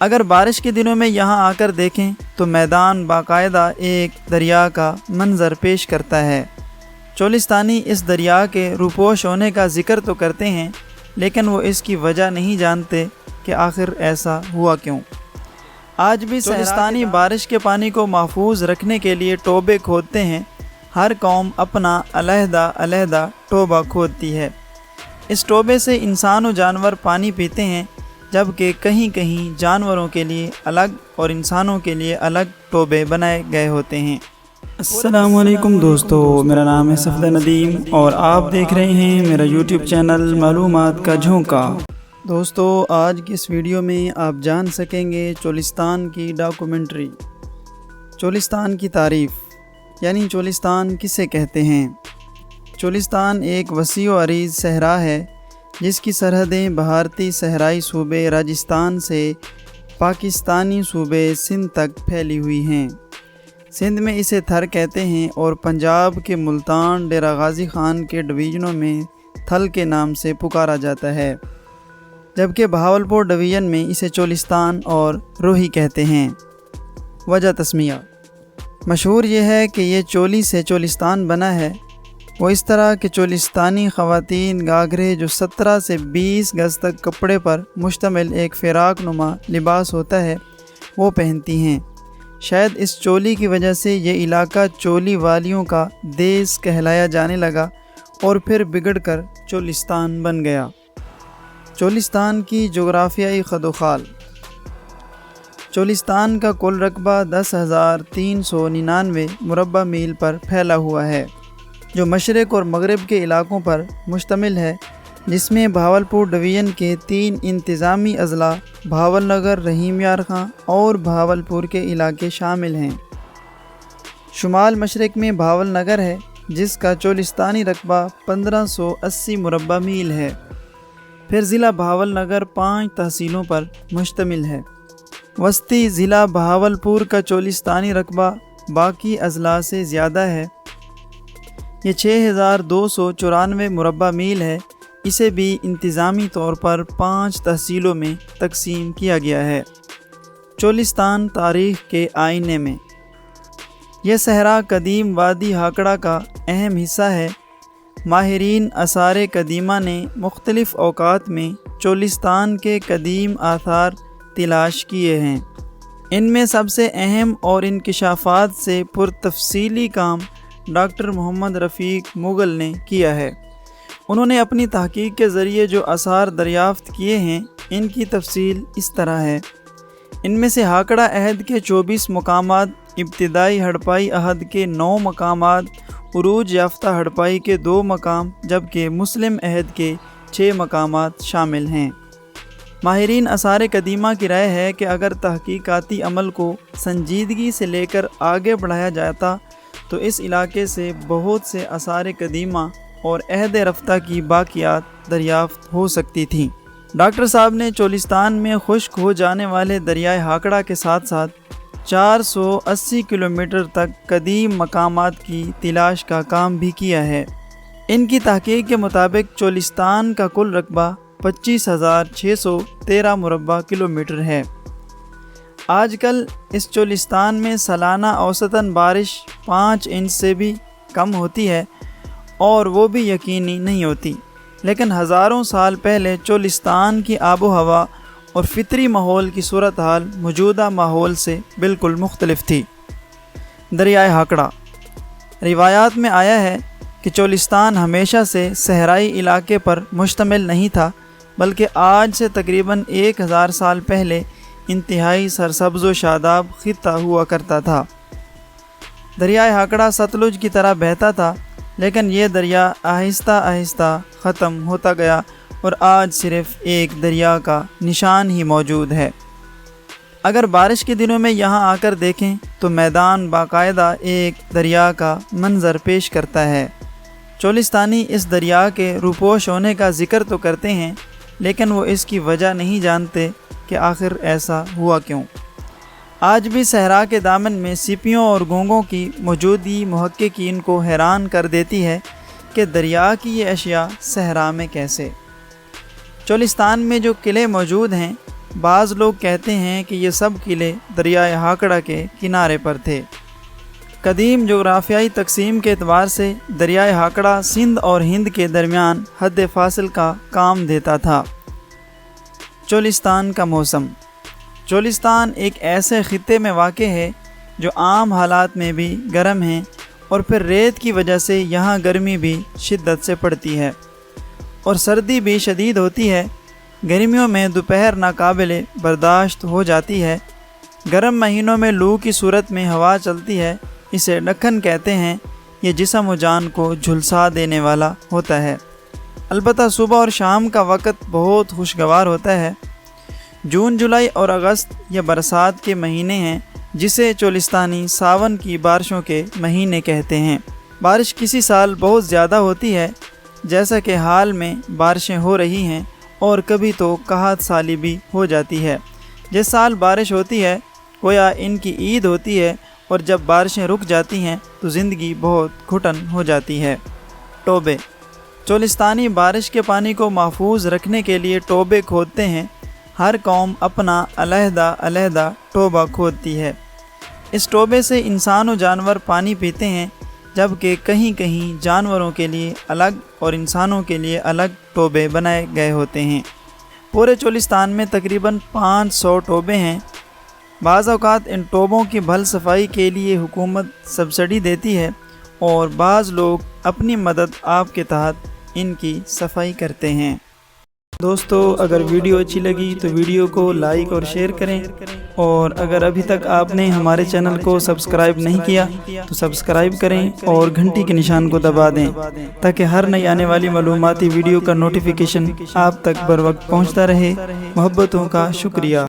اگر بارش کے دنوں میں یہاں آ کر دیکھیں تو میدان باقاعدہ ایک دریا کا منظر پیش کرتا ہے۔ چولستانی اس دریا کے روپوش ہونے کا ذکر تو کرتے ہیں، لیکن وہ اس کی وجہ نہیں جانتے کہ آخر ایسا ہوا کیوں۔ آج بھی چولستانی بارش کے پانی کو محفوظ رکھنے کے لیے ٹوبے کھودتے ہیں۔ ہر قوم اپنا علیحدہ ٹوبہ کھودتی ہے۔ اس ٹوبے سے انسان و جانور پانی پیتے ہیں، جبکہ کہیں کہیں جانوروں کے لیے الگ اور انسانوں کے لیے الگ ٹوبے بنائے گئے ہوتے ہیں۔ السلام علیکم دوستو، میرا نام ہے صفدر ندیم اور آپ دیکھ رہے ہیں میرا یوٹیوب چینل معلومات کا جھونکا۔ دوستو، آج کی اس ویڈیو میں آپ جان سکیں گے چولستان کی ڈاکومنٹری، چولستان کی تعریف، یعنی چولستان کسے کہتے ہیں۔ چولستان ایک وسیع و عریض صحرا ہے جس کی سرحدیں بھارتی صحرائی صوبے راجستھان سے پاکستانی صوبے سندھ تک پھیلی ہوئی ہیں۔ سندھ میں اسے تھر کہتے ہیں اور پنجاب کے ملتان، ڈیرہ غازی خان کے ڈویژنوں میں تھل کے نام سے پکارا جاتا ہے، جبکہ بہاولپور ڈویژن میں اسے چولستان اور روہی کہتے ہیں۔ وجہ تسمیہ: مشہور یہ ہے کہ یہ چولی سے چولستان بنا ہے۔ وہ اس طرح کہ چولستانی خواتین گھاگھرے، جو 17 سے 20 گز تک کپڑے پر مشتمل ایک فراق نما لباس ہوتا ہے، وہ پہنتی ہیں۔ شاید اس چولی کی وجہ سے یہ علاقہ چولی والیوں کا دیس کہلایا جانے لگا اور پھر بگڑ کر چولستان بن گیا۔ چولستان کی جغرافیائی خد و خال: چولستان کا کل رقبہ 10,399 مربع میل پر پھیلا ہوا ہے، جو مشرق اور مغرب کے علاقوں پر مشتمل ہے، جس میں بہاولپور ڈویژن کے 3 انتظامی اضلاع بھاول نگر، رحیم یار خاں اور بہاولپور کے علاقے شامل ہیں۔ شمال مشرق میں بھاول نگر ہے، جس کا چولستانی رقبہ 1580 مربع میل ہے۔ پھر ضلع بھاول نگر 5 تحصیلوں پر مشتمل ہے۔ وسطی ضلع بہاولپور کا چولستانی رقبہ باقی اضلاع سے زیادہ ہے، یہ 6,294 مربع میل ہے۔ اسے بھی انتظامی طور پر 5 تحصیلوں میں تقسیم کیا گیا ہے۔ چولستان تاریخ کے آئینے میں: یہ صحرا قدیم وادی ہاکڑا کا اہم حصہ ہے۔ ماہرین آثار قدیمہ نے مختلف اوقات میں چولستان کے قدیم آثار تلاش کیے ہیں۔ ان میں سب سے اہم اور انکشافات سے پرتفصیلی کام ڈاکٹر محمد رفیق مغل نے کیا ہے۔ انہوں نے اپنی تحقیق کے ذریعے جو آثار دریافت کیے ہیں، ان کی تفصیل اس طرح ہے۔ ان میں سے ہاکڑا عہد کے 24 مقامات، ابتدائی ہڑپائی عہد کے 9 مقامات، عروج یافتہ ہڑپائی کے 2 مقام، جبکہ مسلم عہد کے 6 مقامات شامل ہیں۔ ماہرین آثار قدیمہ کی رائے ہے کہ اگر تحقیقاتی عمل کو سنجیدگی سے لے کر آگے بڑھایا جاتا تو اس علاقے سے بہت سے آثار قدیمہ اور عہد رفتہ کی باقیات دریافت ہو سکتی تھیں۔ ڈاکٹر صاحب نے چولستان میں خشک ہو جانے والے دریائے ہاکڑا کے ساتھ ساتھ 480 کلومیٹر تک قدیم مقامات کی تلاش کا کام بھی کیا ہے۔ ان کی تحقیق کے مطابق چولستان کا کل رقبہ 25,613 مربع کلومیٹر ہے۔ آج کل اس چولستان میں سالانہ اوسطاً بارش 5 انچ سے بھی کم ہوتی ہے اور وہ بھی یقینی نہیں ہوتی، لیکن ہزاروں سال پہلے چولستان کی آب و ہوا اور فطری ماحول کی صورتحال موجودہ ماحول سے بالکل مختلف تھی۔ دریائے ہاکڑا: روایات میں آیا ہے کہ چولستان ہمیشہ سے صحرائی علاقے پر مشتمل نہیں تھا، بلکہ آج سے تقریباً 1000 سال پہلے انتہائی سرسبز و شاداب خطہ ہوا کرتا تھا۔ دریائے ہاکڑا ستلج کی طرح بہتا تھا، لیکن یہ دریا آہستہ آہستہ ختم ہوتا گیا اور آج صرف ایک دریا کا نشان ہی موجود ہے۔ اگر بارش کے دنوں میں یہاں آ کر دیکھیں تو میدان باقاعدہ ایک دریا کا منظر پیش کرتا ہے۔ چولستانی اس دریا کے روپوش ہونے کا ذکر تو کرتے ہیں، لیکن وہ اس کی وجہ نہیں جانتے کہ آخر ایسا ہوا کیوں۔ آج بھی صحرا کے دامن میں سیپیوں اور گونگوں کی موجودگی محققین کو حیران کر دیتی ہے کہ دریا کی یہ اشیاء صحرا میں کیسے۔ چولستان میں جو قلعے موجود ہیں بعض لوگ کہتے ہیں کہ یہ سب قلعے دریائے ہاکڑا کے کنارے پر تھے۔ قدیم جغرافیائی تقسیم کے اعتبار سے دریائے ہاکڑا سندھ اور ہند کے درمیان حد فاصل کا کام دیتا تھا۔ چولستان کا موسم۔ چولستان ایک ایسے خطے میں واقع ہے جو عام حالات میں بھی گرم ہیں، اور پھر ریت کی وجہ سے یہاں گرمی بھی شدت سے پڑتی ہے اور سردی بھی شدید ہوتی ہے۔ گرمیوں میں دوپہر ناقابل برداشت ہو جاتی ہے۔ گرم مہینوں میں لو کی صورت میں ہوا چلتی ہے، اسے ڈکن کہتے ہیں۔ یہ جسم و جان کو جھلسا دینے والا ہوتا ہے۔ البتہ صبح اور شام کا وقت بہت خوشگوار ہوتا ہے۔ جون، جولائی اور اگست یہ برسات کے مہینے ہیں، جسے چولستانی ساون کی بارشوں کے مہینے کہتے ہیں۔ بارش کسی سال بہت زیادہ ہوتی ہے، جیسا کہ حال میں بارشیں ہو رہی ہیں، اور کبھی تو قحط سالی بھی ہو جاتی ہے۔ جس سال بارش ہوتی ہے گویا ان کی عید ہوتی ہے، اور جب بارشیں رک جاتی ہیں تو زندگی بہت گھٹن ہو جاتی ہے۔ ٹوبے۔ چولستانی بارش کے پانی کو محفوظ رکھنے کے لیے ٹوبے کھودتے ہیں۔ ہر قوم اپنا علیحدہ علیحدہ ٹوبہ کھودتی ہے۔ اس ٹوبے سے انسان و جانور پانی پیتے ہیں، جبکہ کہیں کہیں جانوروں کے لیے الگ اور انسانوں کے لیے الگ ٹوبے بنائے گئے ہوتے ہیں۔ پورے چولستان میں تقریباً 500 ٹوبے ہیں۔ بعض اوقات ان ٹوبوں کی بھل صفائی کے لیے حکومت سبسڈی دیتی ہے، اور بعض لوگ اپنی مدد آپ کے تحت ان کی صفائی کرتے ہیں۔ دوستو، اگر ویڈیو اچھی لگی تو ویڈیو کو لائک اور شیئر کریں، اور اگر ابھی تک آپ نے ہمارے چینل کو سبسکرائب نہیں کیا تو سبسکرائب کریں اور گھنٹی کے نشان کو دبا دیں، تاکہ ہر نئی آنے والی معلوماتی ویڈیو کا نوٹیفیکیشن آپ تک بر وقت پہنچتا رہے۔ محبتوں کا شکریہ۔